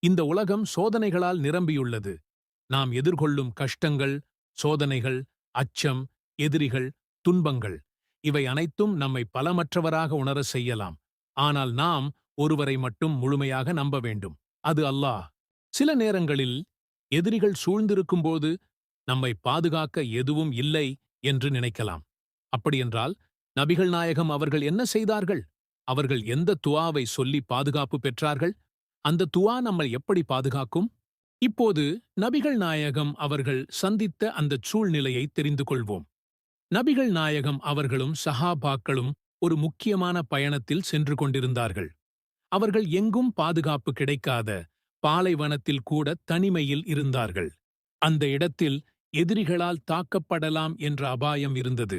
இந்த உலகம் சோதனைகளால் நிரம்பியுள்ளது. நாம் எதிர்கொள்ளும் கஷ்டங்கள், சோதனைகள், அச்சம், எதிரிகள், துன்பங்கள் இவை அனைத்தும் நம்மை பலமற்றவராக உணர செய்யலாம். ஆனால் நாம் ஒருவரை மட்டும் முழுமையாக நம்ப வேண்டும். அது அல்லாஹ். சில நேரங்களில் எதிரிகள் சூழ்ந்திருக்கும்போது நம்மை பாதுகாக்க எதுவும் இல்லை என்று நினைக்கலாம். அப்படியென்றால் நபிகள் நாயகம் அவர்கள் என்ன செய்தார்கள்? அவர்கள் எந்த துஆவை சொல்லி பாதுகாப்பு பெற்றார்கள்? அந்த துஆ நம்மை எப்படி பாதுகாக்கும்? இப்போது நபிகள் நாயகம் அவர்கள் சந்தித்த அந்த சூழ்நிலையை தெரிந்து கொள்வோம். நபிகள் நாயகம் அவர்களும் சஹாபாக்களும் ஒரு முக்கியமான பயணத்தில் சென்று கொண்டிருந்தார்கள். அவர்கள் எங்கும் பாதுகாப்பு கிடைக்காத பாலைவனத்தில் கூட தனிமையில் இருந்தார்கள். அந்த இடத்தில் எதிரிகளால் தாக்கப்படலாம் என்ற அபாயம் இருந்தது.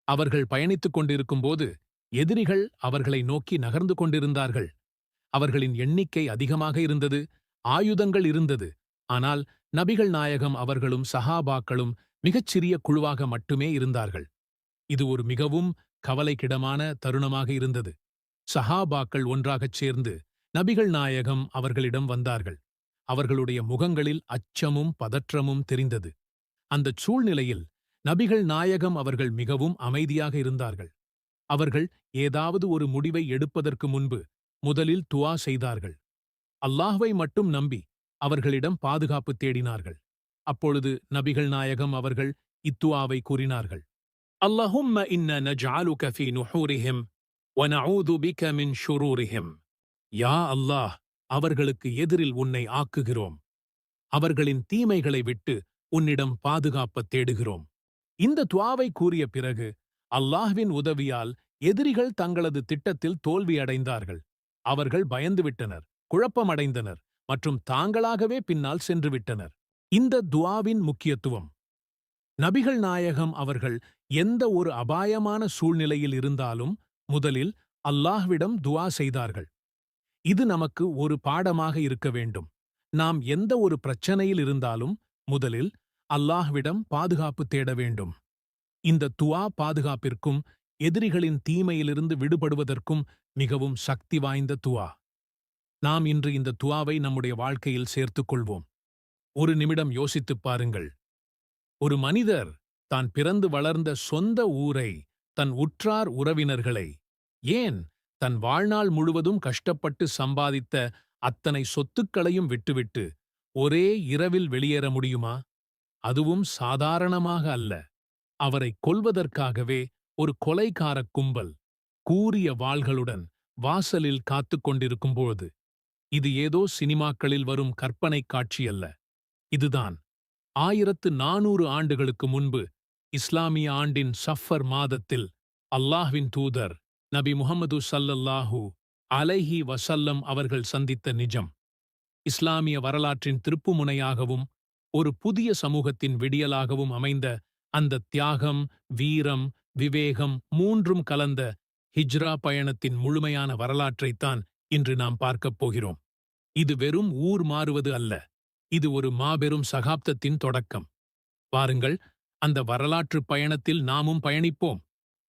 அவர்கள் பயணித்துக் கொண்டிருக்கும்போது எதிரிகள் அவர்களை நோக்கி நகர்ந்து கொண்டிருந்தார்கள். அவர்களின் எண்ணிக்கை அதிகமாக இருந்தது, ஆயுதங்கள் இருந்தது. ஆனால் நபிகள் நாயகம் அவர்களும் சஹாபாக்களும் மிகச்சிறிய குழுவாக மட்டுமே இருந்தார்கள். இது ஒரு மிகவும் கவலைக்கிடமான தருணமாக இருந்தது. சஹாபாக்கள் ஒன்றாகச் சேர்ந்து நபிகள் நாயகம் அவர்களிடம் வந்தார்கள். அவர்களுடைய முகங்களில் அச்சமும் பதற்றமும் தெரிந்தது. அந்தச் சூழ்நிலையில் நபிகள் நாயகம் அவர்கள் மிகவும் அமைதியாக இருந்தார்கள். அவர்கள் ஏதாவது ஒரு முடிவை எடுப்பதற்கு முன்பு முதலில் துஆ செய்தார்கள். அல்லாஹ்வை மட்டும் நம்பி அவர்களிடம் பாதுகாப்பு தேடினார்கள். அப்பொழுது நபிகள் நாயகம் அவர்கள் இத்துஆவை கூறினார்கள். அல்லாஹும்ம இன்ன நஜ்அலுக ஃபீ நுஹூரிஹிம் வ நஊது பிக மின் ஷுரூரிஹிம். யா அல்லாஹ், அவர்களுக்கு எதிரில் உன்னை ஆக்குகிறோம். அவர்களின் தீமைகளை விட்டு உன்னிடம் பாதுகாப்பத் தேடுகிறோம். இந்த துஆவை கூறிய பிறகு அல்லாஹ்வின் உதவியால் எதிரிகள் தங்களது திட்டத்தில் தோல்வியடைந்தார்கள். அவர்கள் பயந்துவிட்டனர், குழப்பமடைந்தனர் மற்றும் தாங்களாகவே பின்னால் சென்றுவிட்டனர். இந்த துஆவின் முக்கியத்துவம். நபிகள் நாயகம் அவர்கள் எந்த ஒரு அபாயமான சூழ்நிலையில் இருந்தாலும் முதலில் அல்லாஹ்விடம் துஆ செய்தார்கள். இது நமக்கு ஒரு பாடமாக இருக்க வேண்டும். நாம் எந்த ஒரு பிரச்சனையில் இருந்தாலும் முதலில் அல்லாஹ்விடம் பாதுகாப்பு தேட வேண்டும். இந்த துஆ பாதுகாப்பிற்கும் எதிரிகளின் தீமையிலிருந்து விடுபடுவதற்கும் மிகவும் சக்தி வாய்ந்த துஆ. நாம் இன்று இந்த துஆவை நம்முடைய வாழ்க்கையில் சேர்த்துக் கொள்வோம். ஒரு நிமிடம் யோசித்துப் பாருங்கள். ஒரு மனிதர் தான் பிறந்து வளர்ந்த சொந்த ஊரை, தன் உற்றார் உறவினர்களை, ஏன் தன் வாழ்நாள் முழுவதும் கஷ்டப்பட்டு சம்பாதித்த அத்தனை சொத்துக்களையும் விட்டுவிட்டு ஒரே இரவில் வெளியேற முடியுமா? அதுவும் சாதாரணமாக அல்ல. அவரை கொல்வதற்காகவே ஒரு கொலைகாரக் கும்பல் கூரிய வாள்களுடன் வாசலில் காத்துக் கொண்டிருக்கும்போது, இது ஏதோ சினிமாக்களில் வரும் கற்பனைக் காட்சியல்ல. இதுதான் 1400 ஆண்டுகளுக்கு முன்பு இஸ்லாமிய ஆண்டின் சஃபர் மாதத்தில் அல்லாஹ்வின் தூதர் நபி முஹம்மது ஸல்லல்லாஹு அலைஹி வஸல்லம் அவர்கள் சந்தித்த நிஜம். இஸ்லாமிய வரலாற்றின் திருப்புமுனையாகவும் ஒரு புதிய சமூகத்தின் விடியலாகவும் அமைந்த அந்த தியாகம், வீரம், விவேகம் மூன்றும் கலந்த ஹிஜ்ரா பயணத்தின் முழுமையான வரலாற்றைத்தான் இன்று நாம் பார்க்கப் போகிறோம். இது வெறும் ஊர் மாறுவது அல்ல. இது ஒரு மாபெரும் சகாப்தத்தின் தொடக்கம். வாருங்கள், அந்த வரலாற்றுப் பயணத்தில் நாமும் பயணிப்போம்.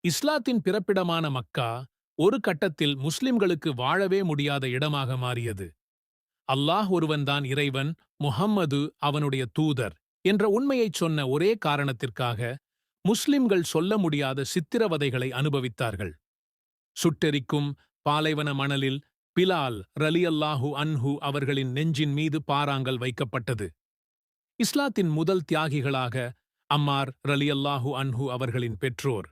இஸ்லாத்தின் பிறப்பிடமான மக்கா ஒரு கட்டத்தில் முஸ்லிம்களுக்கு வாழவே முடியாத இடமாக மாறியது. அல்லாஹ் ஒருவன்தான் இறைவன், முஹம்மது அவனுடைய தூதர் என்ற உண்மையைச் சொன்ன ஒரே காரணத்திற்காக முஸ்லிம்கள் சொல்ல முடியாத சித்திரவதைகளை அனுபவித்தார்கள். சுட்டெரிக்கும் பாலைவன மணலில் பிலால் ரலியல்லாஹு அன்ஹு அவர்களின் நெஞ்சின் மீது பாறாங்கல் வைக்கப்பட்டது. இஸ்லாத்தின் முதல் தியாகிகளாக அம்மார் ரலியல்லாஹு அன்ஹு அவர்களின் பெற்றோர்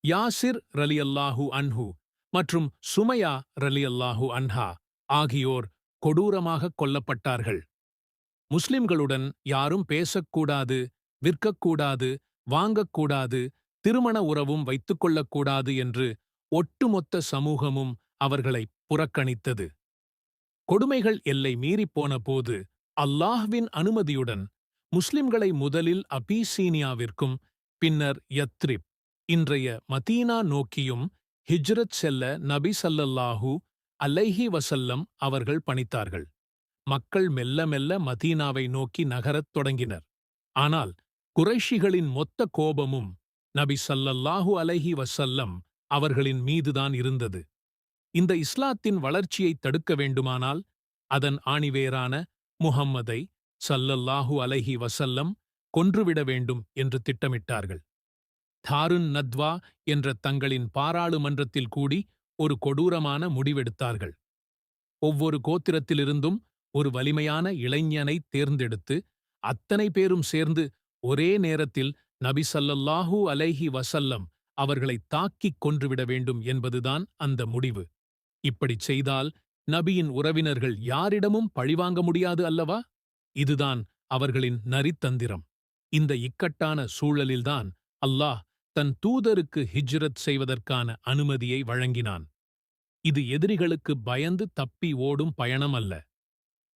யாசிர் ரலியல்லாஹு அன்ஹு மற்றும் சுமையா ரலியல்லாஹு அன்ஹா ஆகியோர் கொடூரமாக கொல்லப்பட்டார்கள். முஸ்லிம்களுடன் யாரும் பேசக்கூடாது, விற்கக்கூடாது, வாங்கக்கூடாது, திருமண உறவும் வைத்துக்கொள்ளக்கூடாது என்று ஒட்டுமொத்த சமூகமும் அவர்களை புறக்கணித்தது. கொடுமைகள் எல்லை மீறிப்போன போது அல்லாஹ்வின் அனுமதியுடன் முஸ்லிம்களை முதலில் அபீசீனியாவிற்கும் பின்னர் யத்ரிப், இன்றைய மதீனா நோக்கியும் ஹிஜ்ரத் செல்ல நபி ஸல்லல்லாஹு அலைஹி வஸல்லம் அவர்கள் பணித்தார்கள். மக்கள் மெல்ல மெல்ல மதீனாவை நோக்கி நகரத் தொடங்கினர். ஆனால் குறைஷிகளின் மொத்த கோபமும் நபி ஸல்லல்லாஹு அலைஹி வஸல்லம் அவர்களின் மீதுதான் இருந்தது. இந்த இஸ்லாத்தின் வளர்ச்சியை தடுக்க வேண்டுமானால் அதன் ஆணிவேரான முஹம்மதை ஸல்லல்லாஹு அலைஹி வஸல்லம் கொன்றுவிட வேண்டும் என்று திட்டமிட்டார்கள். தாருன் நத்வா என்ற தங்களின் பாராளுமன்றத்தில் கூடி ஒரு கொடூரமான முடிவெடுத்தார்கள். ஒவ்வொரு கோத்திரத்திலிருந்தும் ஒரு வலிமையான இளைஞனைத் தேர்ந்தெடுத்து அத்தனை பேரும் சேர்ந்து ஒரே நேரத்தில் நபி ஸல்லல்லாஹு அலைஹி வஸல்லம் அவர்களைத் தாக்கிக் கொன்றுவிட வேண்டும் என்பதுதான் அந்த முடிவு. இப்படிச் செய்தால் நபியின் உறவினர்கள் யாரிடமும் பழிவாங்க முடியாது அல்லவா? இதுதான் அவர்களின் நரித்தந்திரம். இந்த இக்கட்டான சூழலில்தான் அல்லாஹ் தன் தூதருக்கு ஹிஜ்ரத் செய்வதற்கான அனுமதியை வழங்கினான். இது எதிரிகளுக்கு பயந்து தப்பி ஓடும் பயணம் அல்ல.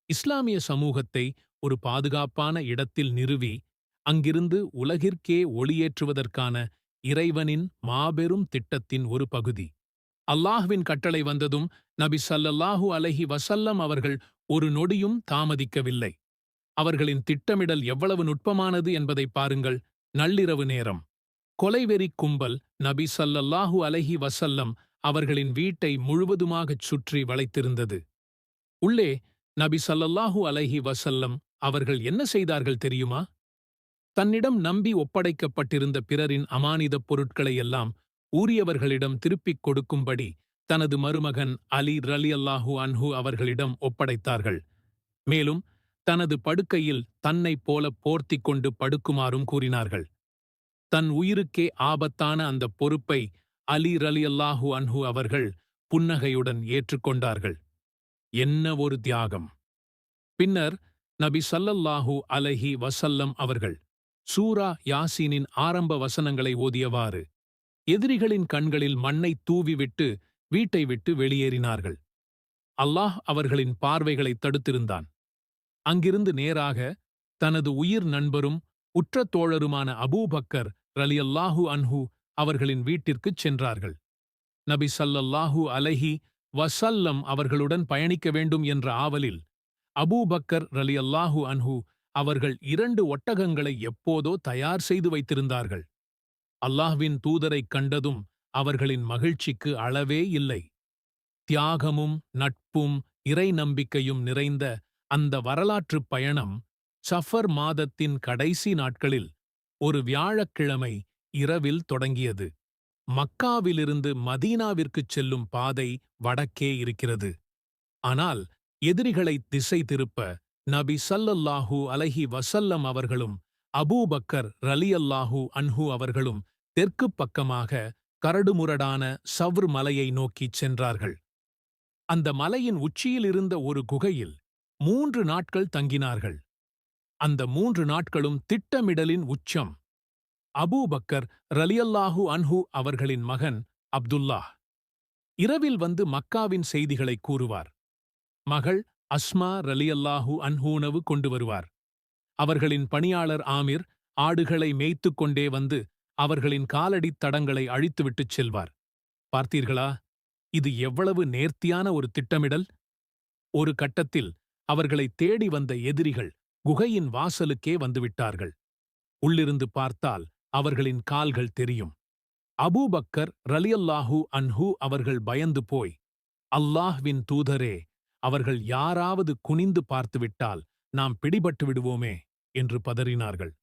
இஸ்லாமிய சமூகத்தை ஒரு பாதுகாப்பான இடத்தில் நிறுவி அங்கிருந்து உலகிற்கே ஒளியேற்றுவதற்கான இறைவனின் மாபெரும் திட்டத்தின் ஒரு பகுதி. அல்லாஹ்வின் கட்டளை வந்ததும் நபி ஸல்லல்லாஹு அலைஹி வஸல்லம் அவர்கள் ஒரு நொடியும் தாமதிக்கவில்லை. அவர்களின் திட்டமிடல் எவ்வளவு நுட்பமானது என்பதை பாருங்கள். நள்ளிரவு நேரம். கொலைவெறிக் கும்பல் நபி ஸல்லல்லாஹு அலைஹி வஸல்லம் அவர்களின் வீட்டை முழுவதுமாகச் சுற்றி வளைத்திருந்தது. உள்ளே நபி ஸல்லல்லாஹு அலைஹி வஸல்லம் அவர்கள் என்ன செய்தார்கள் தெரியுமா? தன்னிடம் நம்பி ஒப்படைக்கப்பட்டிருந்த பிறரின் அமானிதப் பொருட்களையெல்லாம் உரியவர்களிடம் திருப்பிக் கொடுக்கும்படி தனது மருமகன் அலி ரலியல்லாஹு அன்ஹு அவர்களிடம் ஒப்படைத்தார்கள். மேலும் தனது படுக்கையில் தன்னைப் போல போர்த்திக் கொண்டு படுக்குமாறும் கூறினார்கள். தன் உயிருக்கே ஆபத்தான அந்த பொறுப்பை அலி ரலியல்லாஹு அன்ஹு அவர்கள் புன்னகையுடன் ஏற்றுக்கொண்டார்கள். என்ன ஒரு தியாகம்! பின்னர் நபி ஸல்லல்லாஹு அலைஹி வஸல்லம் அவர்கள் சூரா யாசீனின் ஆரம்ப வசனங்களை ஓதியவாறு எதிரிகளின் கண்களில் மண்ணைத் தூவிவிட்டு வீட்டை விட்டு வெளியேறினார்கள். அல்லாஹ் அவர்களின் பார்வைகளை தடுத்திருந்தான். அங்கிருந்து நேராக தனது உயிர் நண்பரும் உற்ற தோழருமான அபூபக்கர் ரலியல்லாஹு அன்ஹு அவர்களின் வீட்டிற்குச் சென்றார்கள். நபி ஸல்லல்லாஹு அலைஹி வஸல்லம் அவர்களுடன் பயணிக்க வேண்டும் என்ற ஆவலில் அபூபக்கர் ரலியல்லாஹு அன்ஹு அவர்கள் 2 ஒட்டகங்களை எப்போதோ தயார் செய்து வைத்திருந்தார்கள். அல்லாஹ்வின் தூதரைக் கண்டதும் அவர்களின் மகிழ்ச்சிக்கு அளவே இல்லை. தியாகமும் நட்பும் இறை நம்பிக்கையும் நிறைந்த அந்த வரலாற்றுப் பயணம் சஃபர் மாதத்தின் கடைசி நாட்களில் ஒரு வியாழக்கிழமை இரவில் தொடங்கியது. மக்காவிலிருந்து மதீனாவிற்குச் செல்லும் பாதை வடக்கே இருக்கிறது. ஆனால் எதிரிகளை திசை திருப்ப நபி ஸல்லல்லாஹு அலைஹி வஸல்லம் அவர்களும் அபூபக்கர் ரலியல்லாஹு அன்ஹு அவர்களும் தெற்குப் பக்கமாக கரடுமுரடான சவ்ர் மலையை நோக்கிச் சென்றார்கள். அந்த மலையின் உச்சியில் இருந்த ஒரு குகையில் 3 நாட்கள் தங்கினார்கள். அந்த 3 நாட்களும் திட்டமிடலின் உச்சம். அபூபக்கர் ரலியல்லாஹு அன்ஹு அவர்களின் மகன் அப்துல்லாஹ் இரவில் வந்து மக்காவின் செய்திகளை கூறுவார். மகள் அஸ்மா ரலியல்லாஹு அன்ஹூனவு கொண்டு வருவார். அவர்களின் பணியாளர் ஆமிர் ஆடுகளை மேய்த்துக் கொண்டே வந்து அவர்களின் காலடித் தடங்களை அழித்துவிட்டுச் செல்வார். பார்த்தீர்களா, இது எவ்வளவு நேர்த்தியான ஒரு திட்டமிடல்! ஒரு கட்டத்தில் அவர்களை தேடி வந்த எதிரிகள் குகையின் வாசலுக்கே வந்துவிட்டார்கள். உள்ளிருந்து பார்த்தால் அவர்களின் கால்கள் தெரியும். அபூபக்கர் ரலியல்லாஹு அன்ஹு அவர்கள் பயந்து போய், அல்லாஹ்வின் தூதரே, அவர்கள் யாராவது குனிந்து பார்த்துவிட்டால் நாம் பிடிபட்டு விடுவோமே என்று பதறினார்கள்.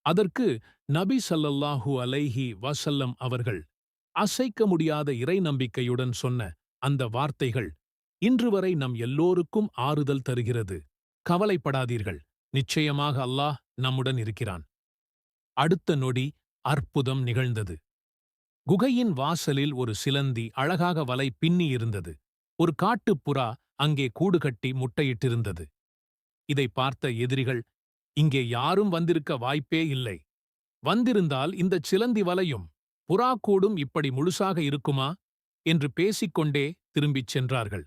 அதற்கு நபி ஸல்லல்லாஹு அலைஹி வஸல்லம் அவர்கள் அசைக்க முடியாத இறை நம்பிக்கையுடன் சொன்ன அந்த வார்த்தைகள் இன்று வரை நம் எல்லோருக்கும் ஆறுதல் தருகிறது. கவலைப்படாதீர்கள், நிச்சயமாக அல்லாஹ் நம்முடன் இருக்கிறான். அடுத்த நொடி அற்புதம் நிகழ்ந்தது. குகையின் வாசலில் ஒரு சிலந்தி அழகாக வலை பின்னி இருந்தது. ஒரு காட்டுப்புறா அங்கே கூடுகட்டி முட்டையிட்டிருந்தது. இதை பார்த்த எதிரிகள், இங்கே யாரும் வந்திருக்க வாய்ப்பே இல்லை. வந்திருந்தால் இந்தச் சிலந்தி வலையும் புறாக்கூடும் இப்படி முழுசாக இருக்குமா என்று பேசிக்கொண்டே திரும்பிச் சென்றார்கள்.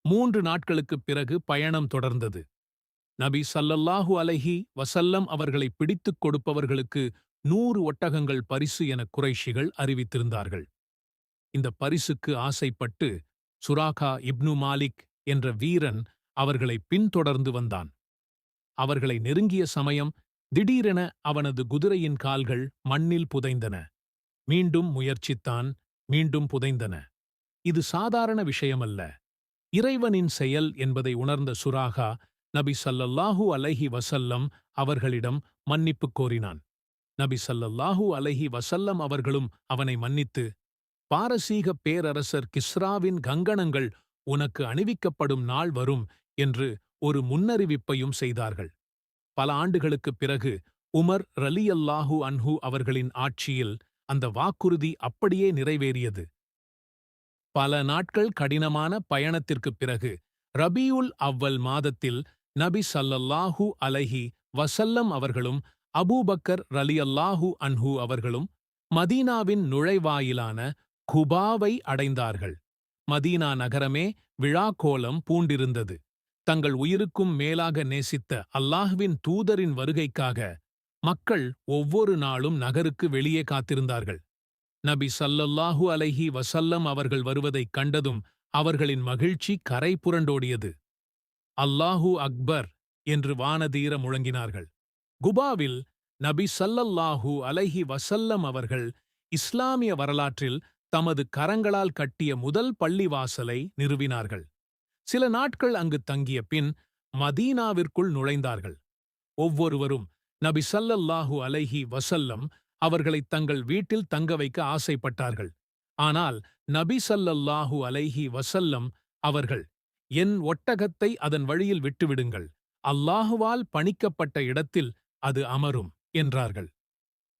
3 நாட்களுக்குப் பிறகு பயணம் தொடர்ந்தது. நபி ஸல்லல்லாஹு அலைஹி வஸல்லம் அவர்களை பிடித்துக் கொடுப்பவர்களுக்கு 100 ஒட்டகங்கள் பரிசு என குறைஷிகள் அறிவித்திருந்தார்கள். இந்த பரிசுக்கு ஆசைப்பட்டு சுராகா இப்னு மாலிக் என்ற வீரன் அவர்களை பின்தொடர்ந்து வந்தான். அவர்களை நெருங்கிய சமயம் திடீரென அவனது குதிரையின் கால்கள் மண்ணில் புதைந்தன. மீண்டும் முயற்சித்தான், மீண்டும் புதைந்தன. இது சாதாரண விஷயமல்ல. இறைவனின் செயல் என்பதை உணர்ந்த சுராகா நபி ஸல்லல்லாஹு அலைஹி வஸல்லம் அவர்களிடம் மன்னிப்பு கோரினான். நபி ஸல்லல்லாஹு அலைஹி வஸல்லம் அவர்களும் அவனை மன்னித்து, பாரசீக பேரரசர் கிஸ்ராவின் கங்கணங்கள் உனக்கு அணிவிக்கப்படும் நாள் வரும் என்று ஒரு முன்னறிவிப்பையும் செய்தார்கள். பல ஆண்டுகளுக்குப் பிறகு உமர் ரலியல்லாஹு அன்ஹு அவர்களின் ஆட்சியில் அந்த வாக்குறுதி அப்படியே நிறைவேறியது. பல நாட்கள் கடினமான பயணத்திற்குப் பிறகு ரபியுல் அவ்வல் மாதத்தில் நபி ஸல்லல்லாஹு அலைஹி வஸல்லம் அவர்களும் அபூபக்கர் ரலியல்லாஹு அன்ஹு அவர்களும் மதீனாவின் நுழைவாயிலான குபாவை அடைந்தார்கள். மதீனா நகரமே விழாக்கோலம் பூண்டிருந்தது. தங்கள் உயிருக்கும் மேலாக நேசித்த அல்லாஹ்வின் தூதரின் வருகைக்காக மக்கள் ஒவ்வொரு நாளும் நகருக்கு வெளியே காத்திருந்தார்கள். நபி ஸல்லல்லாஹு அலைஹி வஸல்லம் அவர்கள் வருவதைக் கண்டதும் அவர்களின் மகிழ்ச்சி கரை புரண்டோடியது. அல்லாஹு அக்பர் என்று வானதீர முழங்கினார்கள். குபாவில் நபி ஸல்லல்லாஹு அலைஹி வஸல்லம் அவர்கள் இஸ்லாமிய வரலாற்றில் தமது கரங்களால் கட்டிய முதல் பள்ளிவாசலை நிறுவினார்கள். சில நாட்கள் அங்கு தங்கிய பின் மதீனாவிற்குள் நுழைந்தார்கள். ஒவ்வொருவரும் நபி ஸல்லல்லாஹு அலைஹி வஸல்லம் அவர்களை தங்கள் வீட்டில் தங்க வைக்க ஆசைப்பட்டார்கள். ஆனால் நபி ஸல்லல்லாஹு அலைஹி வஸல்லம் அவர்கள், என் ஒட்டகத்தை அதன் வழியில் விட்டுவிடுங்கள், அல்லாஹுவால் பணிக்கப்பட்ட இடத்தில் அது அமரும் என்றார்கள்.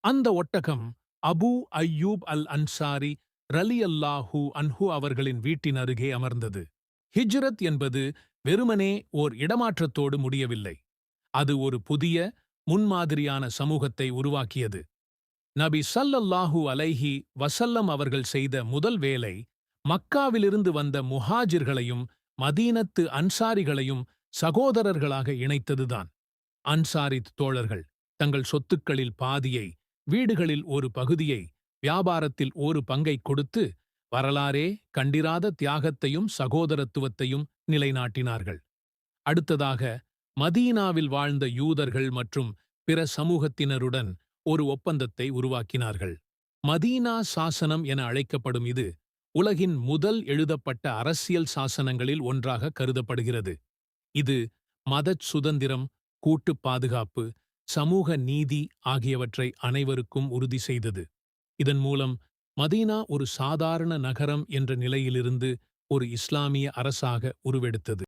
அந்த ஒட்டகம் அபூ அய்யூப் அல் அன்சாரி ரலியல்லாஹு அன்ஹு அவர்களின் வீட்டின் அருகே அமர்ந்தது. ஹிஜ்ரத் என்பது வெறுமனே ஓர் இடமாற்றத்தோடு முடியவில்லை. அது ஒரு புதிய, முன்மாதிரியான சமூகத்தை உருவாக்கியது. நபி ஸல்லல்லாஹு அலைஹி வஸல்லம் அவர்கள் செய்த முதல் வேலை மக்காவிலிருந்து வந்த முஹாஜிர்களையும் மதீனத்து அன்சாரிகளையும் சகோதரர்களாக இணைத்ததுதான். அன்சாரித் தோழர்கள் தங்கள் சொத்துக்களில் பாதியை, வீடுகளில் ஒரு பகுதியை, வியாபாரத்தில் ஒரு பங்கைக் கொடுத்து வரலாறே கண்டிராத தியாகத்தையும் சகோதரத்துவத்தையும் நிலைநாட்டினார்கள். அடுத்ததாக மதீனாவில் வாழ்ந்த யூதர்கள் மற்றும் பிற சமூகத்தினருடன் ஒரு ஒப்பந்தத்தை உருவாக்கினார்கள். மதீனா சாசனம் என அழைக்கப்படும் இது உலகின் முதல் எழுதப்பட்ட அரசியல் சாசனங்களில் ஒன்றாக கருதப்படுகிறது. இது மதச் சுதந்திரம், கூட்டுப் பாதுகாப்பு, சமூக நீதி ஆகியவற்றை அனைவருக்கும் உறுதி செய்தது. இதன் மூலம் மதீனா ஒரு சாதாரண நகரம் என்ற நிலையிலிருந்து ஒரு இஸ்லாமிய அரசாக உருவெடுத்தது.